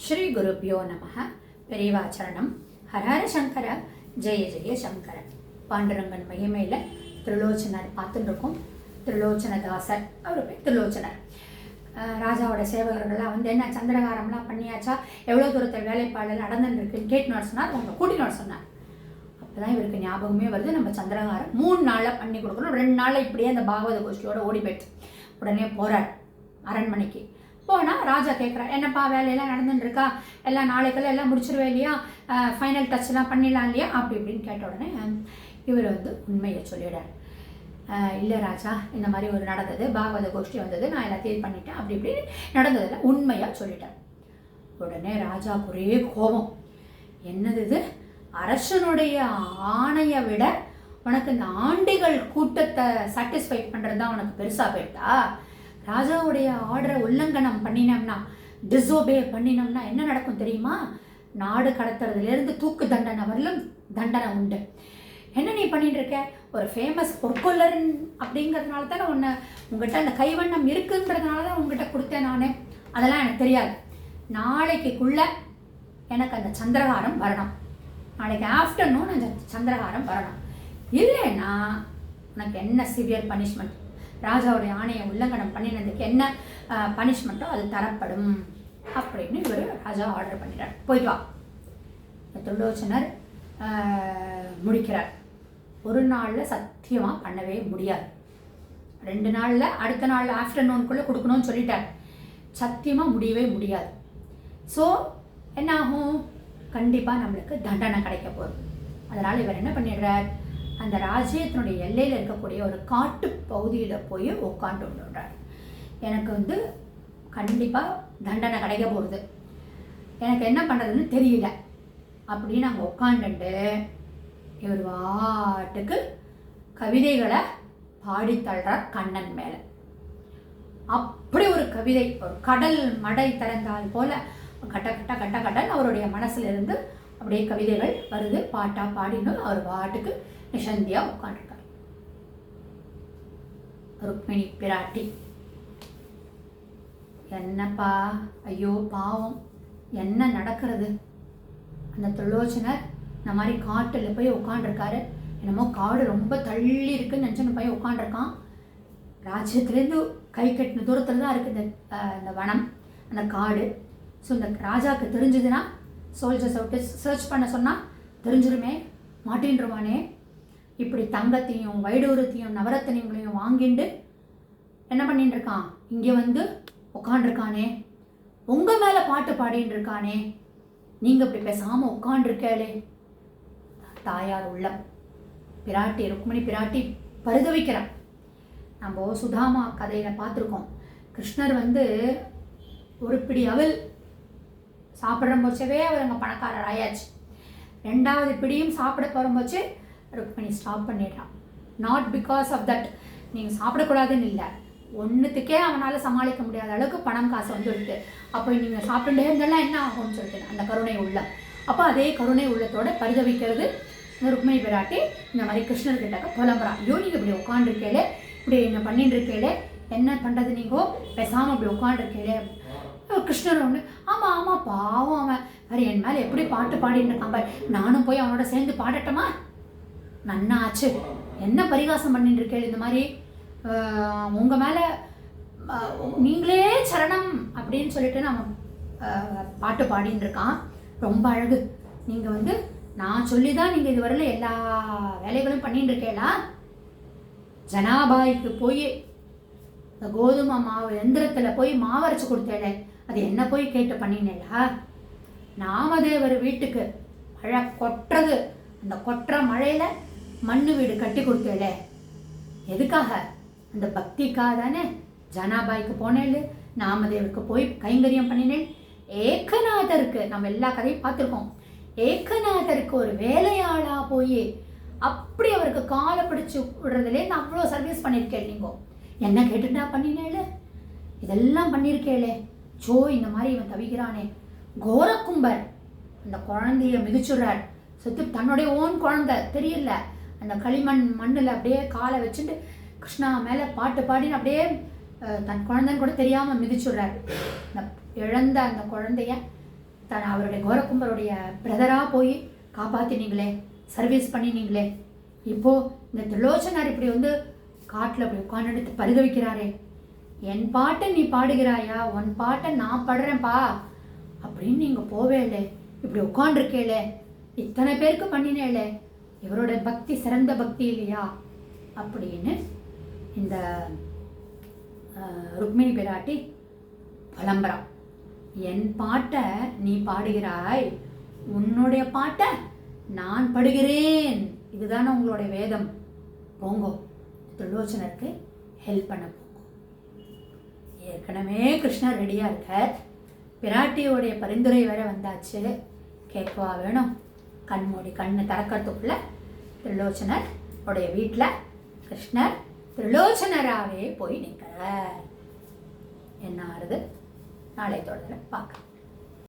ஸ்ரீ குருப்பியோ நமக. பெரியவாச்சரணம். ஹரஹர சங்கர, ஜெய ஜெய சங்கர. பாண்டுரங்கன் மகிமையில் திருலோச்சனர் பார்த்துட்டு இருக்கோம். திருலோச்சனதாசர், அவர் பேர் திருலோச்சனர். ராஜாவோட சேவகர்கள்லாம் வந்து என்ன சந்திரகாரம்லாம் பண்ணியாச்சா, எவ்வளோ தூரத்தில் வேலைப்பாடு நடந்துன்னு இருக்குன்னு கேட்டுன்னு சொன்னார். அவங்க கூட்டின்னு சொன்னார். அப்போ தான் இவருக்கு ஞாபகமே வருது, நம்ம சந்திரகாரம் 3 நாளில் பண்ணி கொடுக்கணும். 2 நாளில் இப்படியே அந்த பாகவத கோஷ்டியோட ஓடி போயிட்டு உடனே போகிறார் அரண்மனைக்கு. போனால் ராஜா கேட்குறார், என்னப்பா வேலையெல்லாம் நடந்துட்டுருக்கா, எல்லாம் நாளைக்கெல்லாம் எல்லாம் முடிச்சிருவேன் இல்லையா, ஃபைனல் டச்லாம் பண்ணிடலாம் இல்லையா அப்படி இப்படின்னு கேட்ட உடனே இவர் வந்து உண்மையை சொல்லிடுறார். இல்லை ராஜா, இந்த மாதிரி ஒரு நடந்தது, பாகவத கோஷ்டி வந்தது, நான் எல்லாத்தையும் பண்ணிட்டேன், அப்படி இப்படி நடந்ததில்ல, உண்மையாக சொல்லிட்டேன். உடனே ராஜா ஒரே கோபம். என்னது இது, அரசனுடைய ஆணையை விட உனக்கு இந்த ஆண்டிகள் கூட்டத்தை சாட்டிஸ்ஃபை பண்ணுறது தான் உனக்கு பெருசாக போயிட்டா? ராஜாவுடைய ஆர்டரை உல்லங்கனம் பண்ணினோம்னா, டிஸ்ஓபே பண்ணினோம்னா என்ன நடக்கும் தெரியுமா? நாடு கடத்துறதுலேருந்து தூக்கு தண்டனை வரலும் தண்டனை உண்டு. என்ன நீ பண்ணிட்டு இருக்க? ஒரு ஃபேமஸ் பொற்கொள்ளர் அப்படிங்கிறதுனால தானே உங்ககிட்ட அந்த கைவண்ணம் இருக்குன்றதுனால தான் உங்ககிட்ட கொடுத்தேன் நான். அதெல்லாம் எனக்கு தெரியாது. நாளைக்குள்ள எனக்கு அந்த சந்திரகாரம் வரணும். நாளைக்கு ஆஃப்டர்நூன் அந்த சந்திரகாரம் வரணும். இல்லைன்னா உனக்கு என்ன சிவியர் பனிஷ்மெண்ட், ராஜாவுடைய ஆணையை உல்லங்கனம் பண்ணினதுக்கு என்ன பனிஷ்மெண்ட்டோ அது தரப்படும் அப்படின்னு இவர் ராஜா ஆர்டர் பண்ணிட்டார். போயிட்டு வா. திருலோச்சனர் முடிக்கிறார். ஒரு நாளில் சத்தியமாக பண்ணவே முடியாது. 2 நாளில், அடுத்த நாள் ஆஃப்டர்நூனுக்குள்ளே கொடுக்கணும்னு சொல்லிட்டார். சத்தியமாக முடியவே முடியாது. ஸோ என்ன ஆகும்? கண்டிப்பாக நம்மளுக்கு தண்டனை கிடைக்க போகுது. அதனால் இவர் என்ன பண்ணிடுறார், அந்த ராஜ்யத்தினுடைய எல்லையில் இருக்கக்கூடிய ஒரு காட்டு பகுதியில் போய் உட்காந்துடுறார். எனக்கு வந்து கண்டிப்பாக தண்டனை கிடைக்க போகுது, எனக்கு என்ன பண்ணுறதுன்னு தெரியல அப்படின்னு அங்கே உட்காந்துட்டு இவர் வாட்டுக்கு கவிதைகளை பாடித்தள்ளுறார் கண்ணன் மேலே. அப்படி ஒரு கவிதை, ஒரு கடல் மடை திறந்தால் போல கட்ட கட்ட கட்ட கட்டன் அவருடைய மனசுல இருந்து அப்படியே கவிதைகள் வருது. பாட்டா பாடினோம். அவர் பாட்டுக்கு நிசந்தியா உட்காந்துருக்கார். ருக்மிணி பிராட்டி, என்னப்பா, ஐயோ பாவம், என்ன நடக்கிறது? அந்த திருலோச்சனர் இந்த மாதிரி காட்டில் போய் உட்காண்டிருக்காரு. என்னமோ காடு ரொம்ப தள்ளி இருக்குன்னு நினச்சின்னு போய் உட்காண்டிருக்கான். ராஜ்யத்துலேருந்து கை கட்டின தூரத்தில் தான் இருக்குது இந்த வனம், அந்த காடு. ஸோ இந்த ராஜாவுக்கு தெரிஞ்சதுன்னா சோல்ஜர்ஸை விட்டு சர்ச் பண்ண சொன்னால் தெரிஞ்சிருமே, மாட்டின்றுவானே. இப்படி தங்கத்தையும் வைடூரத்தையும் நவரத்தினங்களையும் வாங்கிண்டு என்ன பண்ணிட்டு இருக்கான், இங்கே வந்து உட்காண்டிருக்கானே, உங்கள் மேலே பாட்டு பாடின்னு இருக்கானே, நீங்கள் இப்படி பேசாமல் உட்காண்டிருக்கே. தாயார் உள்ளம், பிராட்டி ருக்மிணி பிராட்டி பரிதவிக்கிறான். நம்ம சுதாமா கதையில் பார்த்துருக்கோம். கிருஷ்ணர் வந்து ஒரு பிடி அவல் சாப்பிட்ற போச்சவே அவர் அங்கே பணக்காரர் ஆயாச்சு. 2வது பிடியும் சாப்பிட போகும்போச்சு ருக்மிணி ஸ்டாப் பண்ணிடுறான். நாட் பிகாஸ் ஆஃப் தட், நீங்கள் சாப்பிடக்கூடாதுன்னு இல்லை, ஒன்றுத்துக்கே அவனால் சமாளிக்க முடியாத அளவுக்கு பணம் காசு வந்துடுது. அப்போ நீங்கள் சாப்பிட்டுட்டே இருந்தாலும் என்ன ஆகும்னு சொல்லிட்டு அந்த கருணை உள்ளம். அப்போ அதே கருணை உள்ளத்தோட பரிதவிக்கிறது இந்த ருக்மிணி பிராட்டி. இந்த மாதிரி கிருஷ்ணர்கிட்ட புலம்புறான். ஐயோ, நீங்கள் இப்படி உட்காண்டிருக்கேளே, இப்படி என்ன பண்ணிட்டு இருக்கேளே, என்ன பண்ணுறது, நீங்கள் பேசாமல் இப்படி உட்காண்டிருக்கேளே. கிருஷ்ணர் ஒன்று, ஆமாம் ஆமாம் பாவம், அவன் வேறு என் மேலே எப்படி பாட்டு பாடின்னு இருக்கான், நானும் போய் அவனோட சேர்ந்து பாடட்டமா, நன்னா ஆச்சு, என்ன பரிகாசம் பண்ணிட்டு இருக்கேள், இந்த மாதிரி உங்கள் மேலே நீங்களே சரணம் அப்படின்னு சொல்லிட்டு நம்ம பாட்டு பாடின்னு இருக்கான். ரொம்ப அழகு, நீங்கள் வந்து நான் சொல்லி தான் நீங்கள் இதுவரையில் எல்லா வேலைகளும் பண்ணிட்டு இருக்கேளா? ஜனாபாய்க்கு போய் இந்த கோதுமை மாவு எந்திரத்தில் போய் மாவரைச்சி கொடுத்தேளே, அது என்ன போய் கேட்டு பண்ணினேளா? நாமதேவர் வீட்டுக்கு மழை கொட்டுறது, அந்த கொட்டுற மழையில் மண்ணு வீடு கட்டி கொடுத்தேளே, எதுக்காக? அந்த பக்திக்காக தானே. ஜனாபாய்க்கு போனேன், நாமதேவருக்கு போய் கைங்கரியம் பண்ணினேன். ஏகநாதருக்கு, நம்ம எல்லா கதையும் பார்த்துருக்கோம், ஏகநாதருக்கு ஒரு வேலையாளாக போய் அப்படி அவருக்கு காலை பிடிச்சி விடுறதுலே நான் அவ்வளோ சர்வீஸ் பண்ணியிருக்கேன். நீங்கள் என்ன கேட்டுட்டா பண்ணினேளே, இதெல்லாம் பண்ணியிருக்கேளே. சோ, இந்த மாதிரி இவன் தவிக்கிறானே. கோரக்கும்பர் அந்த குழந்தைய மிதிச்சுடுறார். சுற்றி தன்னுடைய ஓன் குழந்தை தெரியல, அந்த களிமண் மண்ணில் அப்படியே காலை வச்சுட்டு கிருஷ்ணா மேலே பாட்டு பாடின்னு அப்படியே தன் குழந்தைன்னு கூட தெரியாமல் மிதிச்சுடுறார். அந்த இழந்த அந்த குழந்தைய அவருடைய கோரக்கும்பருடைய பிரதராக போய் காப்பாற்றினீங்களே, சர்வீஸ் பண்ணினீங்களே, இப்போது இந்த திரிலோச்சனர் இப்படி வந்து காட்டில் அப்படி உட்காந்துட்டு பரிதவிக்கிறாரே, என் பாட்டை நீ பாடுகிறாயா, உன் பாட்டை நான் பாடுறேன்ப்பா அப்படின்னு நீங்கள் போவேலே, இப்படி உட்காண்டிருக்கேளே, இத்தனை பேருக்கு பண்ணினேளே, இவரோட பக்தி சிறந்த பக்தி இல்லையா அப்படின்னு இந்த ருக்மிணி பிராட்டி புலம்புறா. என் பாட்டை நீ பாடுகிறாய், உன்னுடைய பாட்டை நான் பாடுகிறேன், இதுதானே உங்களுடைய வேதம், போங்கோ திரிலோச்சனருக்கு ஹெல்ப் பண்ண போங்க. ஏற்கனவே கிருஷ்ணர் ரெடியாக இருக்கார், பிராட்டியோடைய பரிந்துரை வேற வந்தாச்சு, கேட்கவா வேணும்? கண்மூடி கண்ணு திறக்கிறதுக்குள்ள திரிலோச்சனர் உடைய வீட்டில் கிருஷ்ணர் திரிலோச்சனராகவே போய் நிற்கிறார். என்ன ஆறுது நாளை தொடர்ந்து பார்க்கலாம்.